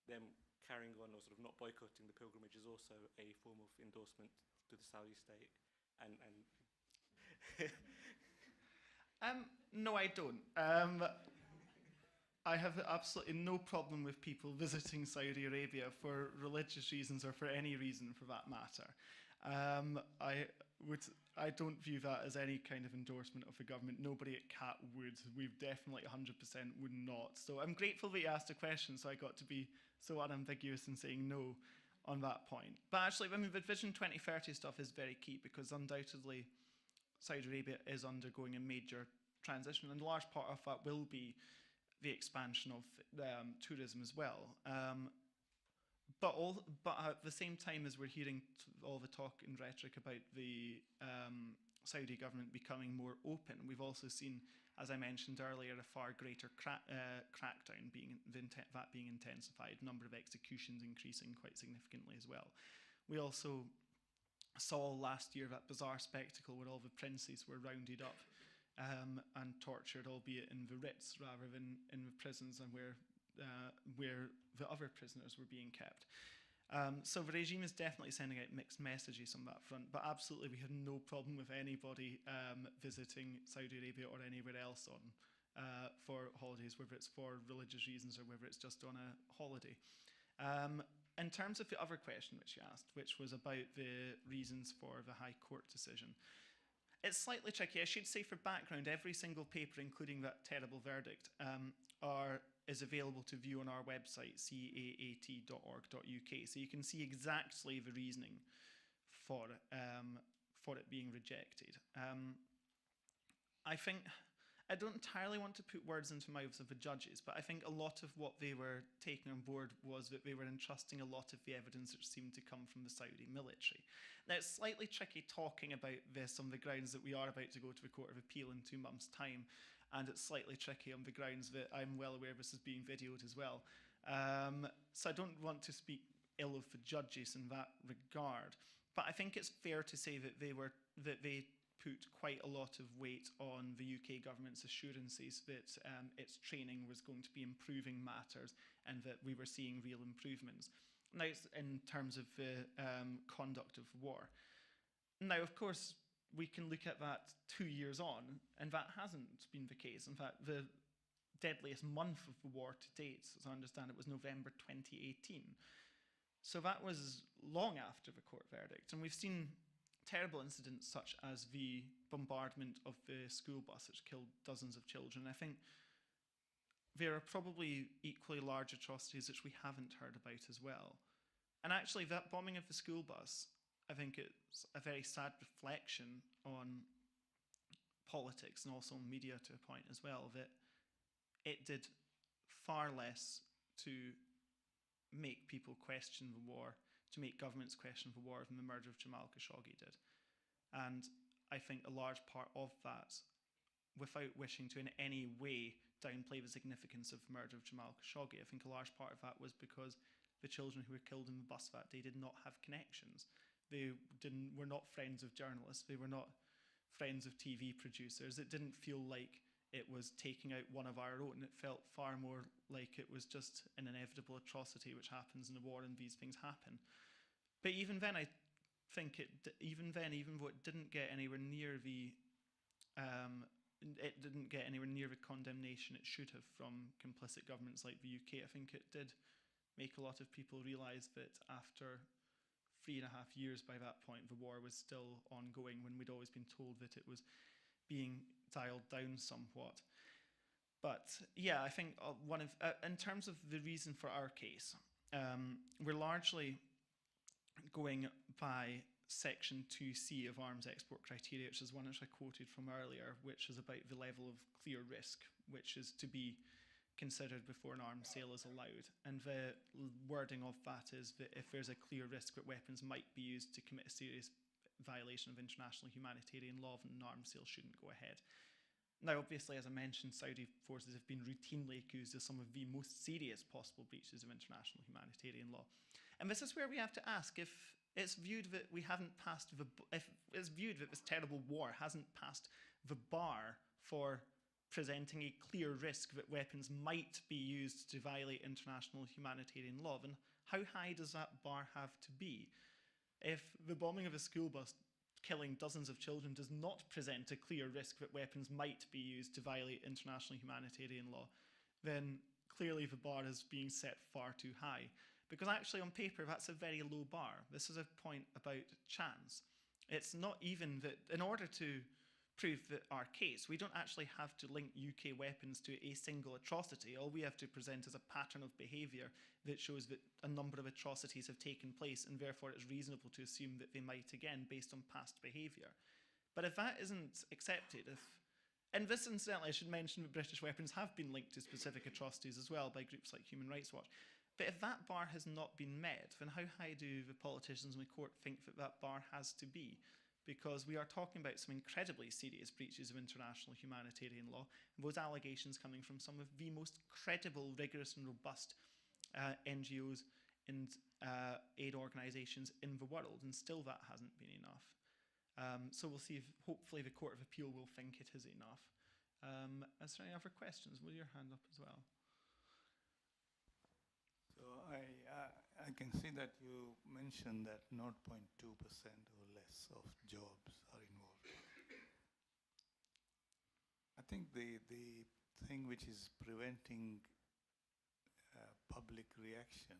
them carrying on or sort of not boycotting the pilgrimage is also a form of endorsement to the Saudi state? And No, I don't. I have absolutely no problem with people visiting Saudi Arabia for religious reasons or for any reason for that matter. I don't view that as any kind of endorsement of the government. Nobody at CAAT would. We definitely 100% would not. So I'm grateful that you asked a question, so I got to be so unambiguous in saying no on that point. But actually, I mean, the Vision 2030 stuff is very key, because undoubtedly Saudi Arabia is undergoing a major transition, and a large part of that will be the expansion of tourism as well. But at the same time as we're hearing all the talk and rhetoric about the Saudi government becoming more open, we've also seen, as I mentioned earlier, a far greater crackdown being intensified, number of executions increasing quite significantly as well. We also saw last year that bizarre spectacle where all the princes were rounded up and tortured, albeit in the Ritz rather than in the prisons, and where the other prisoners were being kept. So the regime is definitely sending out mixed messages on that front, but absolutely we have no problem with anybody visiting Saudi Arabia or anywhere else for holidays, whether it's for religious reasons or whether it's just on a holiday. In terms of the other question which you asked, which was about the reasons for the High Court decision, it's slightly tricky. I should say, for background, every single paper, including that terrible verdict, is available to view on our website, caat.org.uk. So you can see exactly the reasoning for it being rejected. I don't entirely want to put words into the mouths of the judges, but I think a lot of what they were taking on board was that they were entrusting a lot of the evidence which seemed to come from the Saudi military. Now, it's slightly tricky talking about this on the grounds that we are about to go to the Court of Appeal in 2 months' time, and it's slightly tricky on the grounds that I'm well aware this is being videoed as well. So I don't want to speak ill of the judges in that regard, but I think it's fair to say that they put quite a lot of weight on the UK government's assurances that its training was going to be improving matters and that we were seeing real improvements. Now, in terms of the conduct of war. Now, of course, we can look at that 2 years on, and that hasn't been the case. In fact, the deadliest month of the war to date, as I understand it, was November 2018. So that was long after the court verdict, and we've seen terrible incidents such as the bombardment of the school bus, which killed dozens of children. I think there are probably equally large atrocities which we haven't heard about as well. And actually, that bombing of the school bus, I think it's a very sad reflection on politics and also on media to a point as well, that it did far less to make people question the war, to make governments question the war, than the murder of Jamal Khashoggi did. And I think a large part of that, without wishing to in any way downplay the significance of the murder of Jamal Khashoggi, I think a large part of that was because the children who were killed in the bus that day did not have connections. They were not friends of journalists. They were not friends of TV producers. It didn't feel like it was taking out one of our own. It felt far more like it was just an inevitable atrocity which happens in a war, and these things happen. But even then, I think even though it didn't get anywhere near the condemnation it should have from complicit governments like the UK, I think it did make a lot of people realise that after 3.5 years by that point, the war was still ongoing, when we'd always been told that it was being dialed down somewhat. But yeah, I think in terms of the reason for our case, we're largely going by Section 2C of arms export criteria, which is one which I quoted from earlier, which is about the level of clear risk, which is to be considered before an arms sale is allowed. And the wording of that is that if there's a clear risk that weapons might be used to commit a serious violation of international humanitarian law, then an arms sale shouldn't go ahead. Now, obviously, as I mentioned, Saudi forces have been routinely accused of some of the most serious possible breaches of international humanitarian law. And this is where we have to ask if it's viewed that we haven't passed if it's viewed that this terrible war hasn't passed the bar for presenting a clear risk that weapons might be used to violate international humanitarian law, then how high does that bar have to be? If the bombing of a school bus killing dozens of children does not present a clear risk that weapons might be used to violate international humanitarian law, then clearly the bar is being set far too high. Because actually on paper, that's a very low bar. This is a point about chance. It's not even that, in order to prove that our case, we don't actually have to link UK weapons to a single atrocity. All we have to present is a pattern of behaviour that shows that a number of atrocities have taken place, and therefore it's reasonable to assume that they might again based on past behaviour. But if that isn't accepted, and this incidentally I should mention that British weapons have been linked to specific atrocities as well by groups like Human Rights Watch. But if that bar has not been met, then how high do the politicians in the court think that that bar has to be? Because we are talking about some incredibly serious breaches of international humanitarian law, and those allegations coming from some of the most credible, rigorous and robust NGOs and aid organisations in the world, and still that hasn't been enough. So we'll see if hopefully the Court of Appeal will think it is enough. Is there any other questions? Will your hand up as well? So I can see that you mentioned that 0.2% or less of jobs are involved. I think the thing which is preventing public reaction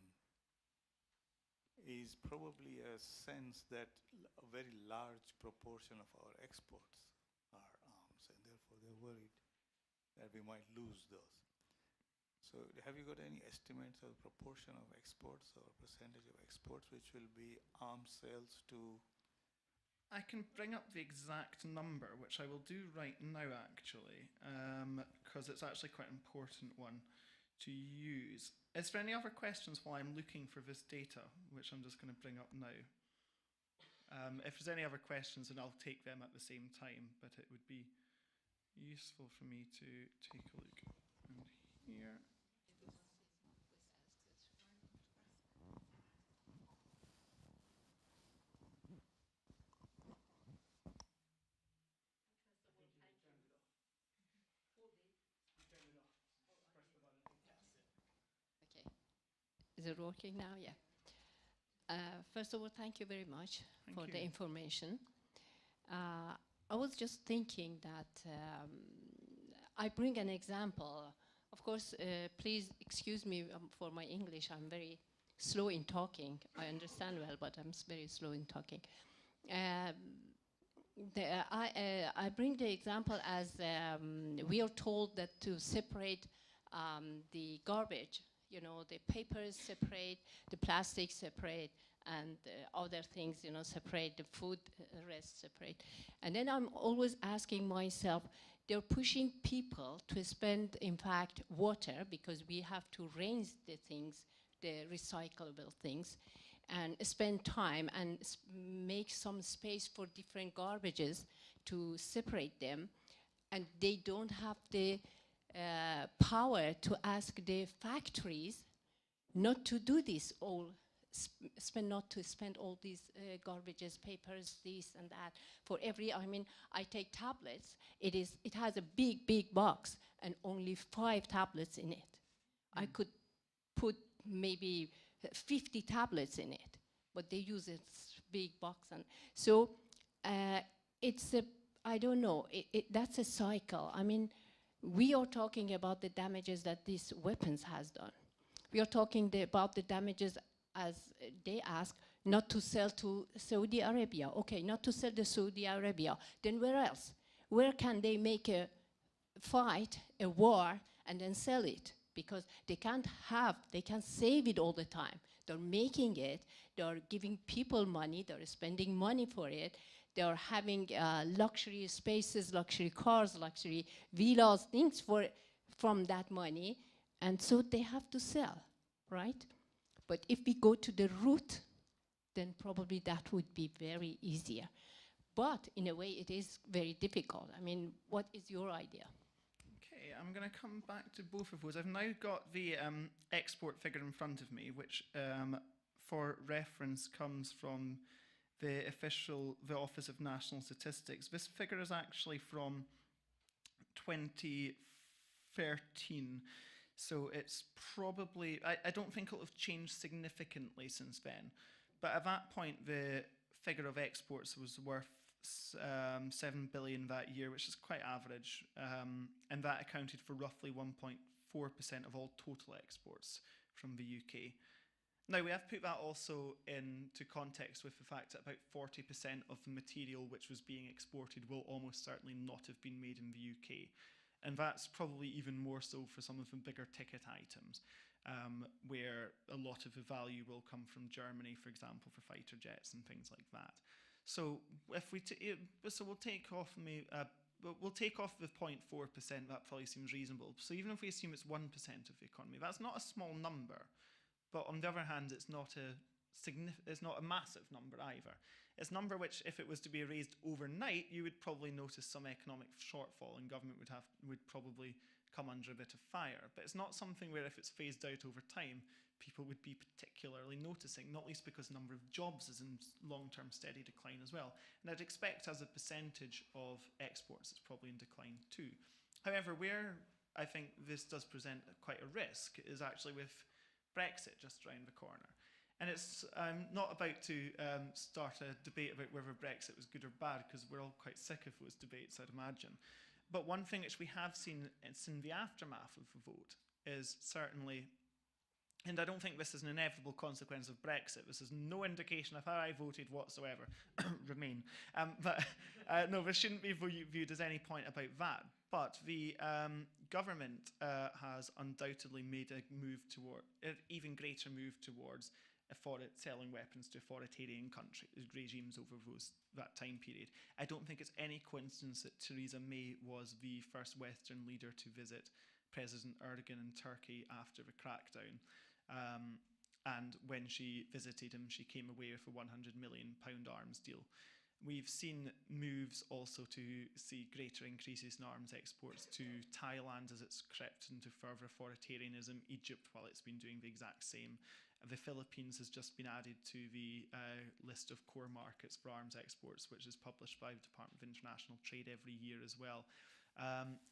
is probably a sense that a very large proportion of our exports are arms, and therefore they're worried that we might lose those. So have you got any estimates of proportion of exports or percentage of exports which will be arms sales to? I can bring up the exact number, which I will do right now actually, because it's actually quite an important one to use. Is there any other questions while I'm looking for this data, which I'm just going to bring up now? If there's any other questions, then I'll take them at the same time, but it would be useful for me to take a look around here. Is it working now? Yeah. First of all, thank you very much for the information. I was just thinking that I bring an example. Of course, please excuse me for my English. I'm very slow in talking. I understand well, but I'm very slow in talking. I bring the example as we are told that to separate the garbage, you know, the papers separate, the plastic separate, and other things, you know, separate, the food rest separate. And then I'm always asking myself, they're pushing people to spend, in fact, water, because we have to rinse the things, the recyclable things, and spend time and make some space for different garbages to separate them. And they don't have the power to ask the factories not to do this all, not to spend all these garbages, papers, this and that. For every, I mean, I take tablets, it has a big box and only 5 tablets in it. I could put maybe 50 tablets in it, but they use a big box. And so it's a, I don't know, that's a cycle. I mean, we are talking about the damages that these weapons has done. We are talking about the damages, as they ask, not to sell to Saudi Arabia. Okay, not to sell to Saudi Arabia. Then where else? Where can they make a fight a war and then sell it, because they can't save it all the time. They're making it, they're giving people money, they're spending money for it, they're having luxury spaces, luxury cars, luxury villas, things from that money, and so they have to sell, right? But if we go to the root, then probably that would be very easier. But in a way, it is very difficult. I mean, what is your idea? Okay, I'm going to come back to both of those. I've now got the export figure in front of me, which for reference comes from the Office of National Statistics. This figure is actually from 2013. So it's probably, I don't think it'll have changed significantly since then. But at that point, the figure of exports was worth 7 billion that year, which is quite average. And that accounted for roughly 1.4% of all total exports from the UK. Now, we have put that also into context with the fact that about 40% of the material which was being exported will almost certainly not have been made in the UK. And that's probably even more so for some of the bigger ticket items, where a lot of the value will come from Germany, for example, for fighter jets and things like that. So if we we'll take off we'll take off the 0.4%. That probably seems reasonable. So even if we assume it's 1% of the economy, that's not a small number. But on the other hand, it's not a massive number either. It's a number which, if it was to be raised overnight, you would probably notice some economic shortfall, and government would probably come under a bit of fire. But it's not something where, if it's phased out over time, people would be particularly noticing, not least because the number of jobs is in long-term steady decline as well. And I'd expect, as a percentage of exports, it's probably in decline too. However, where I think this does present quite a risk is actually with Brexit just around the corner. And I'm not about to start a debate about whether Brexit was good or bad, because we're all quite sick of those debates, I'd imagine. But one thing which we have seen in the aftermath of the vote is certainly, and I don't think this is an inevitable consequence of Brexit, this is no indication of how I voted whatsoever, Remain. No, there shouldn't be viewed as any point about that. But the government has undoubtedly made a move toward, an even greater move towards selling weapons to authoritarian regimes over that time period. I don't think it's any coincidence that Theresa May was the first Western leader to visit President Erdogan in Turkey after the crackdown. And when she visited him, she came away with a £100 million arms deal. We've seen moves also to see greater increases in arms exports to Thailand as it's crept into further authoritarianism, Egypt, while it's been doing the exact same. The Philippines has just been added to the list of core markets for arms exports, which is published by the Department of International Trade every year as well,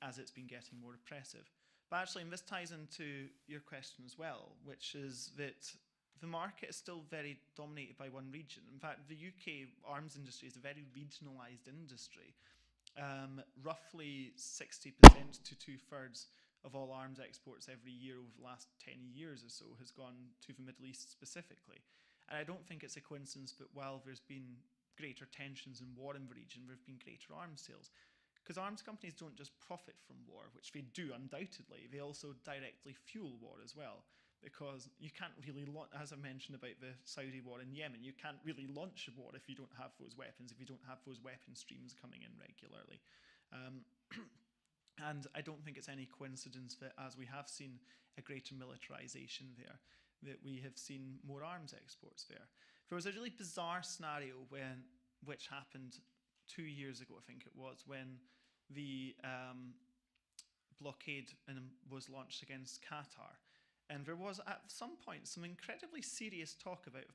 as it's been getting more oppressive. But actually, and this ties into your question as well, which is that the market is still very dominated by one region. In fact, the UK arms industry is a very regionalised industry. Roughly 60% to 2/3 of all arms exports every year over the last 10 years or so has gone to the Middle East specifically. And I don't think it's a coincidence that while there's been greater tensions and war in the region, there have been greater arms sales. Because arms companies don't just profit from war, which they do undoubtedly, they also directly fuel war as well. Because you can't really, as I mentioned about the Saudi war in Yemen, you can't really launch a war if you don't have those weapons, if you don't have those weapon streams coming in regularly. And I don't think it's any coincidence that, as we have seen a greater militarization there, that we have seen more arms exports there. There was a really bizarre scenario which happened 2 years ago, I think it was, when the blockade was launched against Qatar. And there was, at some point, some incredibly serious talk about a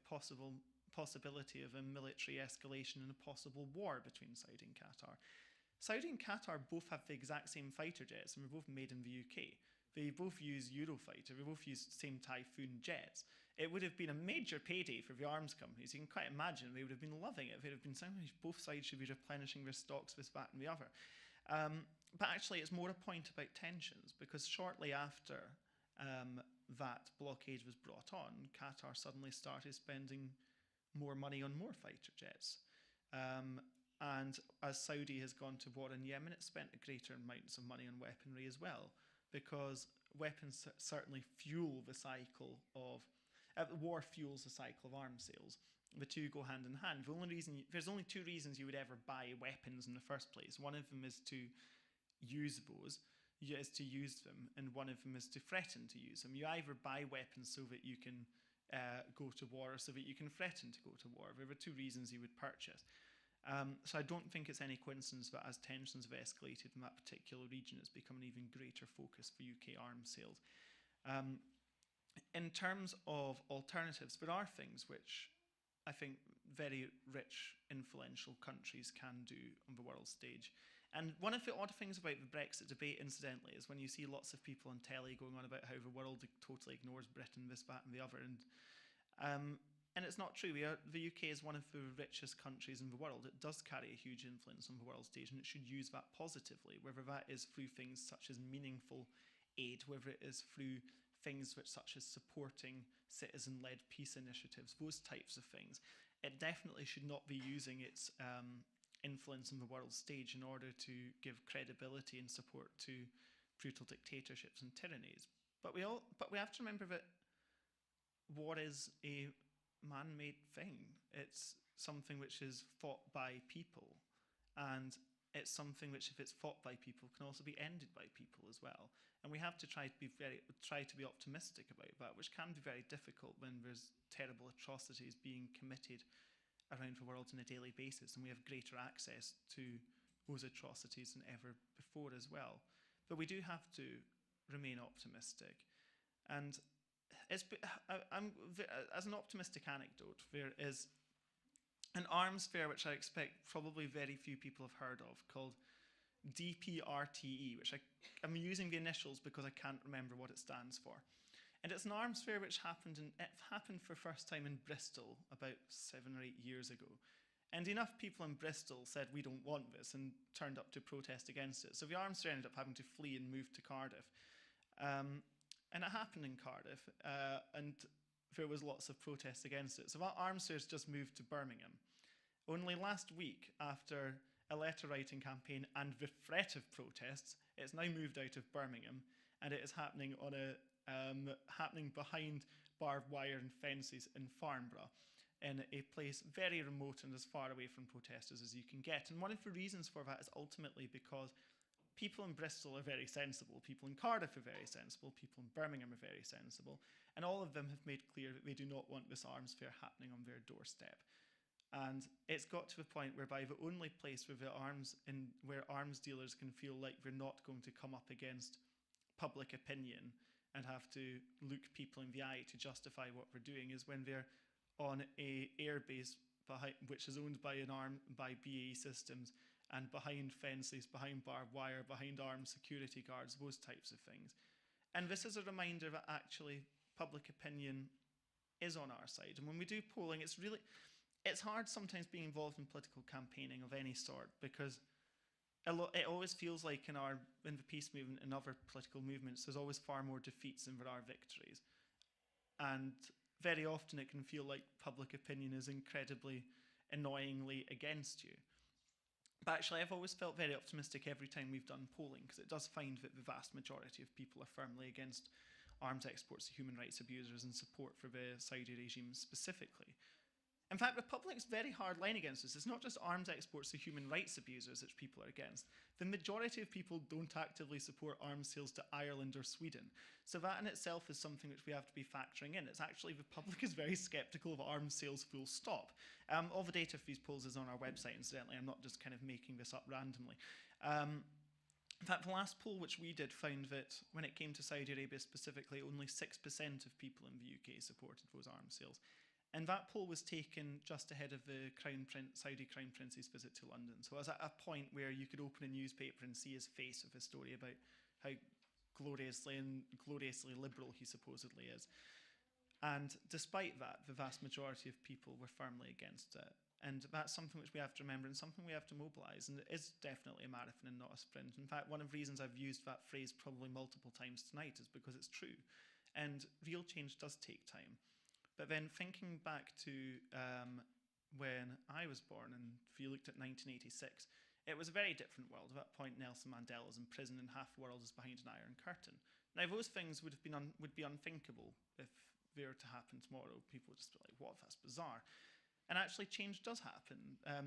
possibility of a military escalation and a possible war between Saudi and Qatar. Saudi and Qatar both have the exact same fighter jets, and they're both made in the UK. They both use Eurofighter, they both use the same Typhoon jets. It would have been a major payday for the arms companies. You can quite imagine they would have been loving it. They'd have been saying both sides should be replenishing their stocks, this, that, and the other. But actually, it's more a point about tensions, because shortly after that blockade was brought on, Qatar suddenly started spending more money on more fighter jets. And as Saudi has gone to war in Yemen, it spent a greater amounts of money on weaponry as well, because weapons certainly fuel the cycle of war fuels the cycle of arms sales. The two go hand in hand. There's only two reasons you would ever buy weapons in the first place. One of them is to use them, and one of them is to threaten to use them. You either buy weapons so that you can go to war, or so that you can threaten to go to war. There are two reasons you would purchase. So I don't think it's any coincidence that as tensions have escalated in that particular region, it's become an even greater focus for UK arms sales. In terms of alternatives, there are things which I think very rich, influential countries can do on the world stage. And one of the odd things about the Brexit debate, incidentally, is when you see lots of people on telly going on about how the world totally ignores Britain, this, that, and the other. And it's not true. The UK is one of the richest countries in the world. It does carry a huge influence on the world stage, and it should use that positively, whether that is through things such as meaningful aid, whether it is through things such as supporting citizen-led peace initiatives, those types of things. It definitely should not be using its influence on the world stage in order to give credibility and support to brutal dictatorships and tyrannies. But we have to remember that war is a man-made thing. It's something which is fought by people, and it's something which, if it's fought by people, can also be ended by people as well. And we have to try to be optimistic about that, which can be very difficult when there's terrible atrocities being committed around the world on a daily basis, and we have greater access to those atrocities than ever before as well. But we do have to remain optimistic. And as an optimistic anecdote, there is an arms fair which I expect probably very few people have heard of, called DPRTE, which I'm using the initials because I can't remember what it stands for. And it's an arms fair which happened for the first time in Bristol about 7 or 8 years ago. And enough people in Bristol said, we don't want this, and turned up to protest against it. So the arms fair ended up having to flee and move to Cardiff. And it happened in Cardiff, and there was lots of protests against it. So that arms fair's just moved to Birmingham. Only last week, after a letter writing campaign and the threat of protests, it's now moved out of Birmingham, and it is happening on happening behind barbed wire and fences in Farnborough, in a place very remote and as far away from protesters as you can get. And one of the reasons for that is ultimately because people in Bristol are very sensible, people in Cardiff are very sensible, people in Birmingham are very sensible, and all of them have made clear that they do not want this arms fair happening on their doorstep. And it's got to the point whereby the only place where arms dealers can feel like they're not going to come up against public opinion and have to look people in the eye to justify what they're doing is when they're on a airbase which is owned by BAE Systems, and behind fences, behind barbed wire, behind armed security guards, those types of things. And this is a reminder that actually public opinion is on our side. And when we do polling, it's hard sometimes being involved in political campaigning of any sort, because it always feels like in the peace movement and other political movements, there's always far more defeats than there are victories. And very often it can feel like public opinion is incredibly annoyingly against you. But actually, I've always felt very optimistic every time we've done polling, because it does find that the vast majority of people are firmly against arms exports to human rights abusers and support for the Saudi regime specifically. In fact, the public's very hard line against this. It's not just arms exports to human rights abusers which people are against. The majority of people don't actively support arms sales to Ireland or Sweden. So that in itself is something which we have to be factoring in. It's actually, the public is very sceptical of arms sales full stop. All the data for these polls is on our website, incidentally. I'm not just kind of making this up randomly. In fact, the last poll which we did found that when it came to Saudi Arabia specifically, only 6% of people in the UK supported those arms sales. And that poll was taken just ahead of the Saudi Crown Prince's visit to London. So it was at a point where you could open a newspaper and see his face with a story about how gloriously liberal he supposedly is. And despite that, the vast majority of people were firmly against it. And that's something which we have to remember and something we have to mobilise. And it is definitely a marathon and not a sprint. In fact, one of the reasons I've used that phrase probably multiple times tonight is because it's true. And real change does take time. But then thinking back to when I was born, and if you looked at 1986, it was a very different world. At that point, Nelson Mandela was in prison and half the world is behind an iron curtain. Now, those things would be unthinkable if they were to happen tomorrow. People would just be like, what, that's bizarre. And actually, change does happen,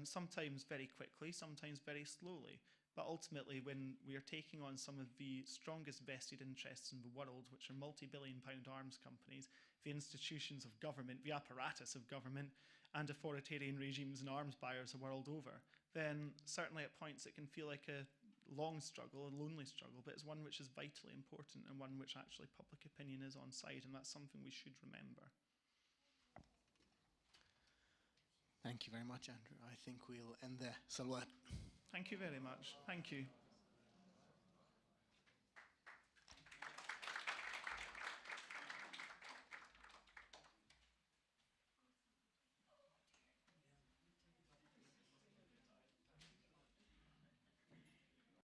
sometimes very quickly, sometimes very slowly. But ultimately, when we are taking on some of the strongest vested interests in the world, which are multi-billion-pound arms companies, the institutions of government, the apparatus of government, and authoritarian regimes and arms buyers the world over, then certainly at points it can feel like a long struggle, a lonely struggle, but it's one which is vitally important and one which actually public opinion is on side, and that's something we should remember. Thank you very much, Andrew. I think we'll end there. Salwat. Thank you very much. Thank you.